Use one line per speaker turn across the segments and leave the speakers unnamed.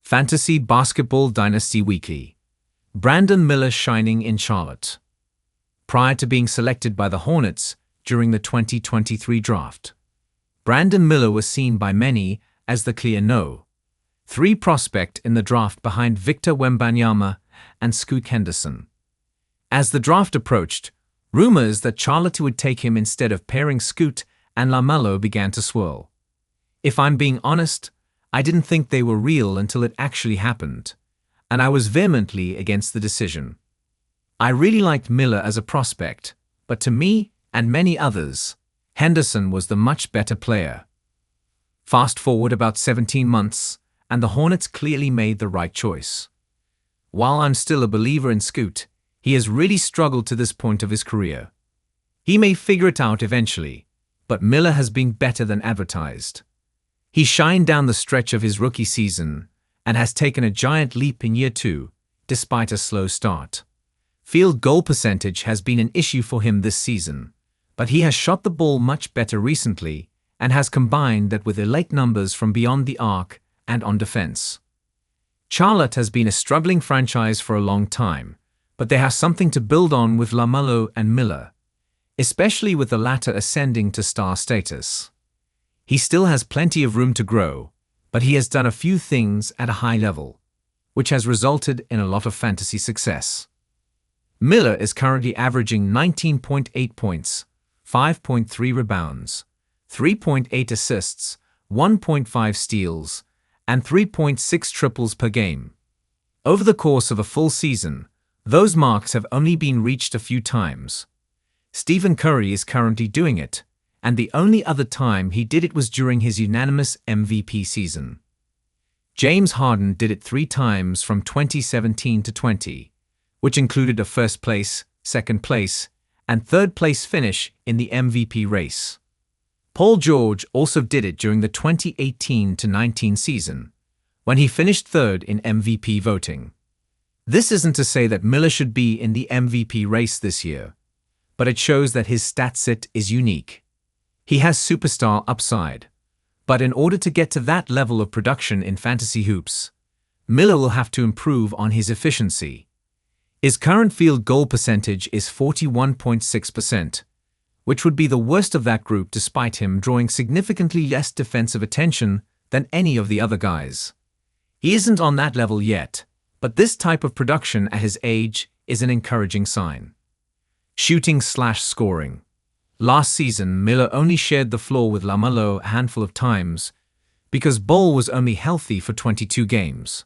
Fantasy Basketball Dynasty Weekly. Brandon Miller shining in Charlotte. Prior to being selected by the Hornets during the 2023 draft, Brandon Miller was seen by many as the clear No. 3 prospect in the draft behind Victor Wembanyama and Scoot Henderson. As the draft approached, rumors that Charlotte would take him instead of pairing Scoot and LaMelo began to swirl. If I'm being honest, I didn't think they were real until it actually happened, and I was vehemently against the decision. I really liked Miller as a prospect, but to me, and many others, Henderson was the much better player. Fast forward about 17 months, and the Hornets clearly made the right choice. While I'm still a believer in Scoot, he has really struggled to this point of his career. He may figure it out eventually, but Miller has been better than advertised. He shined down the stretch of his rookie season and has taken a giant leap in year 2, despite a slow start. Field goal percentage has been an issue for him this season, but he has shot the ball much better recently and has combined that with elite numbers from beyond the arc and on defense. Charlotte has been a struggling franchise for a long time, but they have something to build on with LaMelo and Miller, especially with the latter ascending to star status. He still has plenty of room to grow, but he has done a few things at a high level, which has resulted in a lot of fantasy success. Miller is currently averaging 19.8 points, 5.3 rebounds, 3.8 assists, 1.5 steals, and 3.6 triples per game. Over the course of a full season, those marks have only been reached a few times. Stephen Curry is currently doing it, and the only other time he did it was during his unanimous MVP season. James Harden did it 3 times from 2017 to 20, which included a first place, second place, and third place finish in the MVP race. Paul George also did it during the 2018-19 season, when he finished third in MVP voting. This isn't to say that Miller should be in the MVP race this year, but it shows that his stat set is unique. He has superstar upside, but in order to get to that level of production in fantasy hoops, Miller will have to improve on his efficiency. His current field goal percentage is 41.6%, which would be the worst of that group despite him drawing significantly less defensive attention than any of the other guys. He isn't on that level yet, but this type of production at his age is an encouraging sign. Shooting/scoring. Last season, Miller only shared the floor with LaMelo a handful of times because Ball was only healthy for 22 games.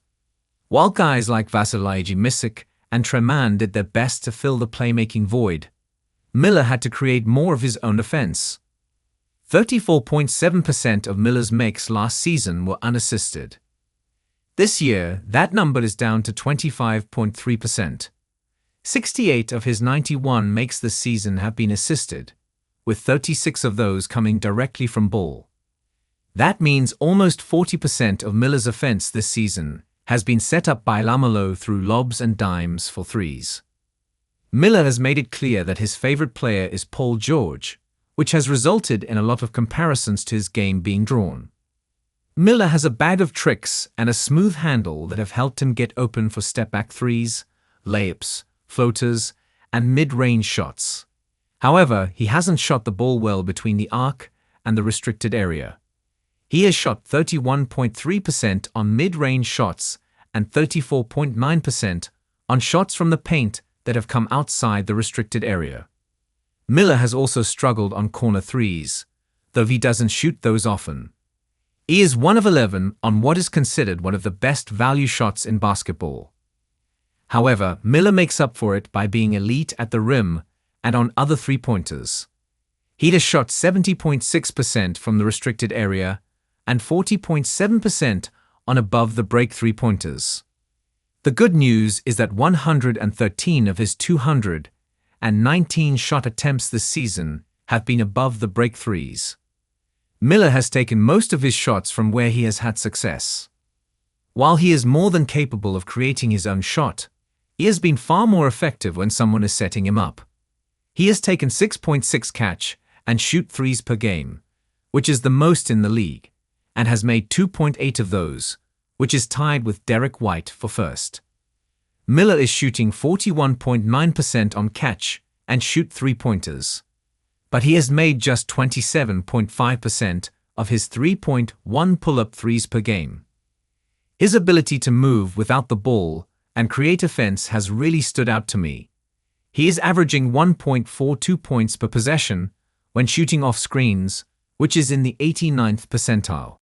While guys like Vasilije Micic and Treman did their best to fill the playmaking void, Miller had to create more of his own offense. 34.7% of Miller's makes last season were unassisted. This year, that number is down to 25.3%. 68 of his 91 makes this season have been assisted, with 36 of those coming directly from Ball. That means almost 40% of Miller's offense this season has been set up by LaMelo through lobs and dimes for threes. Miller has made it clear that his favorite player is Paul George, which has resulted in a lot of comparisons to his game being drawn. Miller has a bag of tricks and a smooth handle that have helped him get open for step-back threes, layups, floaters, and mid-range shots. However, he hasn't shot the ball well between the arc and the restricted area. He has shot 31.3% on mid-range shots and 34.9% on shots from the paint that have come outside the restricted area. Miller has also struggled on corner threes, though he doesn't shoot those often. He is 1 of 11 on what is considered one of the best value shots in basketball. However, Miller makes up for it by being elite at the rim and on other three-pointers. He has shot 70.6% from the restricted area and 40.7% on above-the-break three-pointers. The good news is that 113 of his 219 shot attempts this season have been above the break threes. Miller has taken most of his shots from where he has had success. While he is more than capable of creating his own shot, he has been far more effective when someone is setting him up. He has taken 6.6 catch and shoot threes per game, which is the most in the league, and has made 2.8 of those, which is tied with Derek White for first. Miller is shooting 41.9% on catch and shoot three-pointers. But he has made just 27.5% of his 3.1 pull-up threes per game. His ability to move without the ball and create offense has really stood out to me. He is averaging 1.42 points per possession when shooting off screens, which is in the 89th percentile.